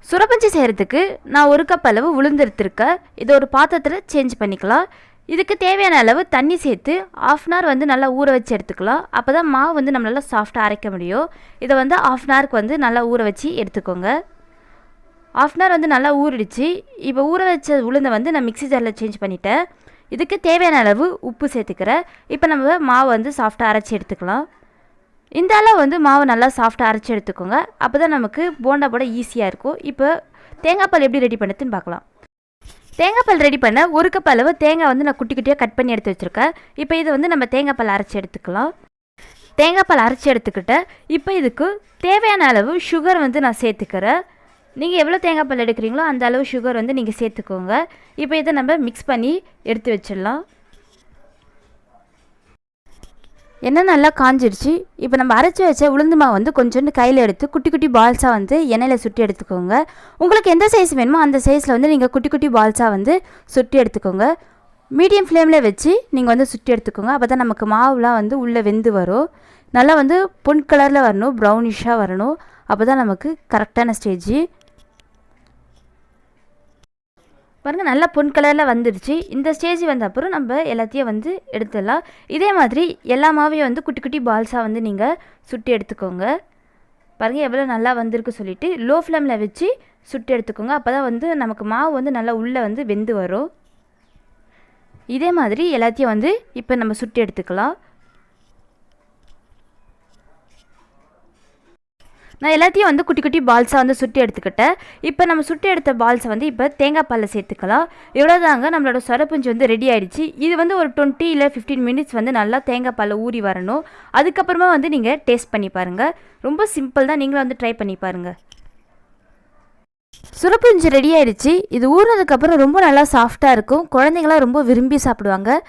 சுரப்பஞ்சி செய்கிறதுக்கு நான் 1 கப் அளவு உளுந்து எடுத்துருக்கேன். இதை ஒரு பாத்திரத்தில் சேஞ்ச் பண்ணிக்கலாம். இதுக்கு தேவையான அளவு தண்ணி சேர்த்து 1/2 hour வந்து நல்லா ஊற வச்சு எடுத்துக்கலாம். அப்போ தான் மாவு வந்து நம்மளால் சாஃப்டாக அரைக்க முடியும். இதை வந்து 1/2 hourக்கு வந்து நல்லா ஊற வச்சு எடுத்துக்கோங்க. 1/2 hour வந்து நல்லா ஊறிடுச்சு. இப்போ ஊற வச்ச உளுந்தை வந்து நான் மிக்ஸி ஜாரில் சேஞ்ச் பண்ணிட்டேன். இதுக்கு தேவையான அளவு உப்பு சேர்த்துக்கிறேன். இப்போ நம்ம மாவு வந்து சாஃப்டாக அரைச்சி எடுத்துக்கலாம். இந்த அளவு வந்து மாவு நல்லா சாஃப்டாக அரைச்சி எடுத்துக்கோங்க. அப்போ தான் நமக்கு போண்டா போட ஈஸியாக இருக்கும். இப்போ தேங்காய் பால் எப்படி ரெடி பண்ணுறதுன்னு பார்க்கலாம். தேங்காய் பால் ரெடி பண்ண 1 கப் அளவு தேங்காய் வந்து நான் குட்டி குட்டியாக கட் பண்ணி எடுத்து வச்சுருக்கேன். இப்போ இது வந்து நம்ம தேங்காய் பால் அரைச்சி எடுத்துக்கலாம். தேங்காய் பால் அரைச்சி எடுத்துக்கிட்டேன். இப்போ இதுக்கு தேவையான அளவு சுகர் வந்து நான் சேர்த்துக்கிறேன். நீங்கள் எவ்வளோ தேங்காய் பால் எடுக்கிறீங்களோ அந்த அளவு சுகர் வந்து நீங்கள் சேர்த்துக்கோங்க. இப்போ இதை நம்ம மிக்ஸ் பண்ணி எடுத்து வச்சிடலாம். எண்ணெய் நல்லா காஞ்சிடுச்சு. இப்போ நம்ம அரைச்சி வச்ச உளுந்து மாவு வந்து கொஞ்சோண்டு கையில் எடுத்து குட்டி குட்டி பால்ஸாக வந்து எண்ணெயில் சுட்டி எடுத்துக்கோங்க. உங்களுக்கு எந்த சைஸ் வேணுமோ அந்த சைஸில் வந்து நீங்கள் குட்டி குட்டி பால்ஸாக வந்து சுட்டி எடுத்துக்கோங்க. மீடியம் ஃப்ளேமில் வச்சு நீங்கள் வந்து சுட்டி எடுத்துக்கோங்க. அப்போ தான் நமக்கு மாவுலாம் வந்து உள்ளே வெந்து வரும். நல்லா வந்து பொன் கலரில் வரணும், ப்ரௌனிஷாக வரணும். அப்போ தான் நமக்கு கரெக்டான ஸ்டேஜ். பாருங்கள், நல்லா பொன் கலரில் வந்துடுச்சு. இந்த ஸ்டேஜ் வந்த அப்புறம் நம்ம எல்லாத்தையும் வந்து எடுத்துடலாம். இதே மாதிரி எல்லா மாவையும் வந்து குட்டி குட்டி பால்ஸாக வந்து நீங்கள் சுட்டி எடுத்துக்கோங்க. பாருங்கள் எவ்வளோ நல்லா வந்திருக்கு சொல்லிவிட்டு லோ ஃப்ளேமில் வச்சு சுட்டி எடுத்துக்கோங்க. அப்போ தான் வந்து நமக்கு மாவு வந்து நல்லா உள்ளே வந்து வெந்து வரும். இதே மாதிரி எல்லாத்தையும் வந்து இப்போ நம்ம சுட்டி எடுத்துக்கலாம். நான் எல்லாத்தையும் வந்து குட்டி குட்டி பால்ஸாக வந்து சுட்டி எடுத்துக்கிட்டேன். இப்போ நம்ம சுட்டி எடுத்த பால்ஸை வந்து இப்போ தேங்காய் பாலில் சேர்த்துக்கலாம். இவ்வளோதாங்க, நம்மளோட சொரப்புஞ்சி வந்து ரெடி ஆகிடுச்சு. இது வந்து ஒரு 20 இல்லை 15 minutes வந்து நல்லா தேங்காய் பாலில் ஊறி வரணும். அதுக்கப்புறமா வந்து நீங்கள் டேஸ்ட் பண்ணி பாருங்கள். ரொம்ப சிம்பிள் தான், நீங்களும் வந்து ட்ரை பண்ணி பாருங்கள். சுரப்புஞ்சி ரெடி ஆகிடுச்சு. இது ஊறினதுக்கப்புறம் ரொம்ப நல்லா சாஃப்டாக இருக்கும். குழந்தைங்களாம் ரொம்ப விரும்பி சாப்பிடுவாங்க.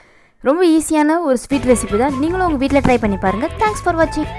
ரொம்ப ஈஸியான ஒரு ஸ்வீட் ரெசிபி தான். நீங்களும் உங்கள் வீட்டில் ட்ரை பண்ணி பாருங்கள். தேங்க்ஸ் ஃபார் வாட்சிங்.